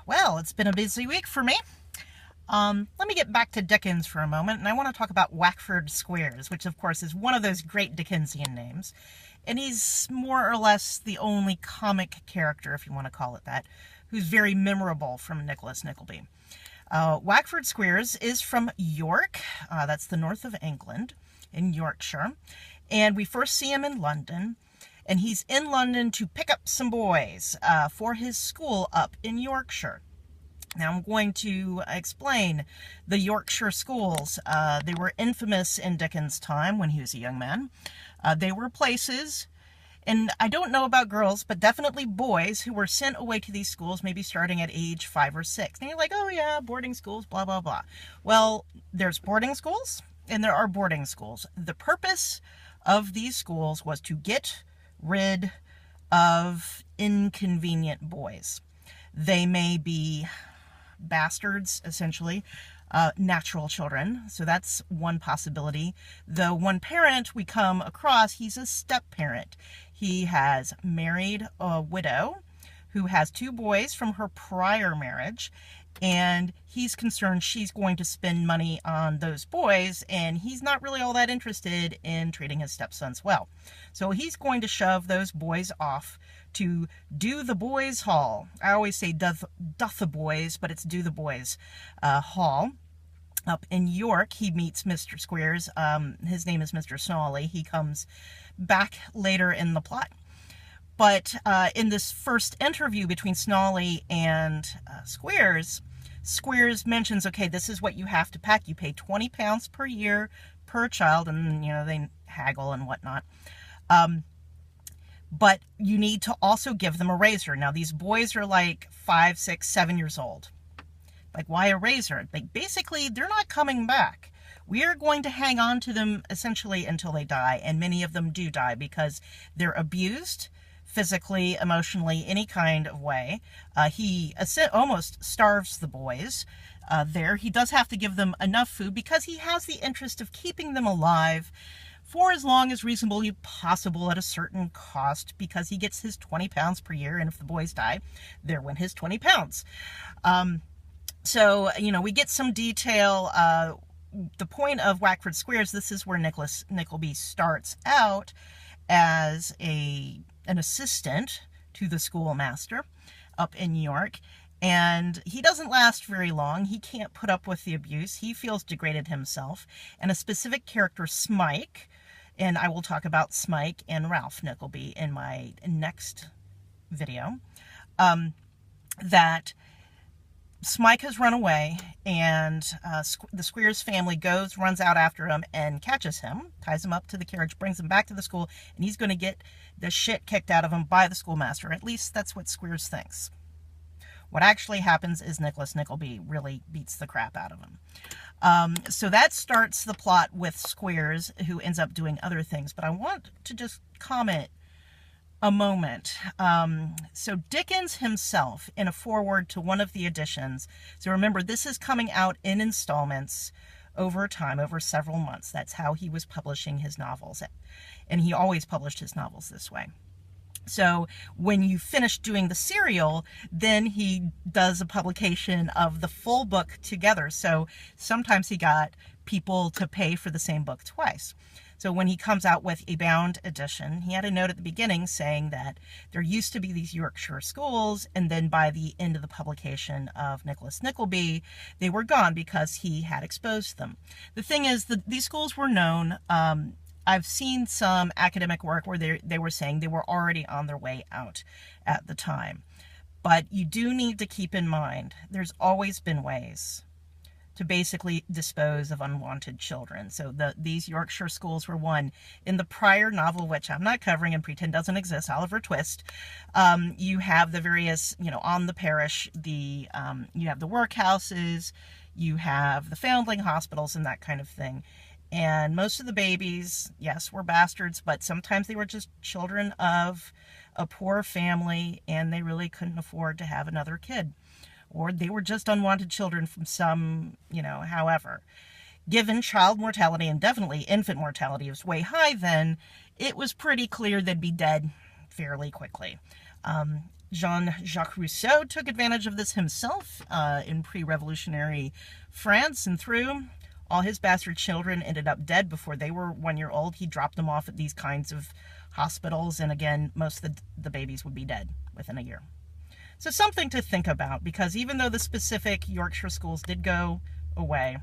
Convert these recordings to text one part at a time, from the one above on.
Well, it's been a busy week for me. Let me get back to Dickens for a moment, and I want to talk about Wackford Squeers, which of course is one of those great Dickensian names. And he's more or less the only comic character, if you want to call it that, who's very memorable from Nicholas Nickleby. Wackford Squeers is from York, that's the north of England, in Yorkshire. And we first see him in London. And he's in London to pick up some boys for his school up in Yorkshire. Now I'm going to explain the Yorkshire schools. They were infamous in Dickens' time when he was a young man. They were places, and I don't know about girls, but definitely boys who were sent away to these schools, maybe starting at age 5 or 6. And you're like, oh yeah, boarding schools, blah, blah, blah. Well, there's boarding schools, and there are boarding schools. The purpose of these schools was to get rid of inconvenient boys. They may be bastards, essentially, natural children. So that's one possibility. The one parent we come across, he's a step-parent. He has married a widow who has 2 boys from her prior marriage, and he's concerned she's going to spend money on those boys, and he's not really all that interested in treating his stepsons well. So he's going to shove those boys off to Do the Boys Hall. I always say doth the boys, but it's Do the Boys Hall. Up in York, he meets Mr. Squeers. His name is Mr. Snawley. He comes back later in the plot. But in this first interview between Snawley and Squeers, Squeers mentions, okay, this is what you have to pack. You pay £20 per year per child, and, you know, they haggle and whatnot. But you need to also give them a razor. Now, these boys are like 5, 6, 7 years old. Like, why a razor? Like, basically, they're not coming back. We are going to hang on to them essentially until they die, and many of them do die because they're abused physically, emotionally, any kind of way. He almost starves the boys there. He does have to give them enough food because he has the interest of keeping them alive for as long as reasonably possible at a certain cost, because he gets his £20 per year, and if the boys die, there went his £20. So, you know, we get some detail. The point of Wackford Squeers, this is where Nicholas Nickleby starts out as an assistant to the schoolmaster up in York, and he doesn't last very long. He can't put up with the abuse. He feels degraded himself, and a specific character, Smike, and I will talk about Smike and Ralph Nickleby in my next video, that Smike has run away, and the Squeers family runs out after him and catches him, ties him up to the carriage, brings him back to the school, and he's going to get the shit kicked out of him by the schoolmaster. At least that's what Squeers thinks. What actually happens is Nicholas Nickleby really beats the crap out of him. So that starts the plot with Squeers, who ends up doing other things. But I want to just comment a moment. So Dickens himself, in a foreword to one of the editions, so remember, this is coming out in installments over time, over several months. That's how he was publishing his novels. And he always published his novels this way. So when you finish doing the serial, then he does a publication of the full book together. So sometimes he got people to pay for the same book twice. So when he comes out with a bound edition, he had a note at the beginning saying that there used to be these Yorkshire schools, and then by the end of the publication of Nicholas Nickleby, they were gone because he had exposed them. The thing is that these schools were known. I've seen some academic work where they were saying they were already on their way out at the time. But you do need to keep in mind, there's always been ways to basically dispose of unwanted children. So these Yorkshire schools were one. In the prior novel, which I'm not covering and pretend doesn't exist, Oliver Twist, you have the various, you know, on the parish, you have the workhouses, you have the foundling hospitals and that kind of thing. And most of the babies, yes, were bastards, but sometimes they were just children of a poor family, and they really couldn't afford to have another kid. Or they were just unwanted children from some, you know, however. Given child mortality, and definitely infant mortality, was way high then, it was pretty clear they'd be dead fairly quickly. Jean-Jacques Rousseau took advantage of this himself in pre-revolutionary France, and through. All his bastard children ended up dead before they were 1 year old. He dropped them off at these kinds of hospitals, and again, most of the babies would be dead within a year. So something to think about, because even though the specific Yorkshire schools did go away,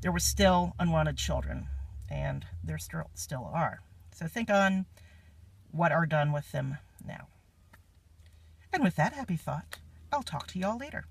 there were still unwanted children, and there still are. So think on what are done with them now. And with that happy thought, I'll talk to y'all later.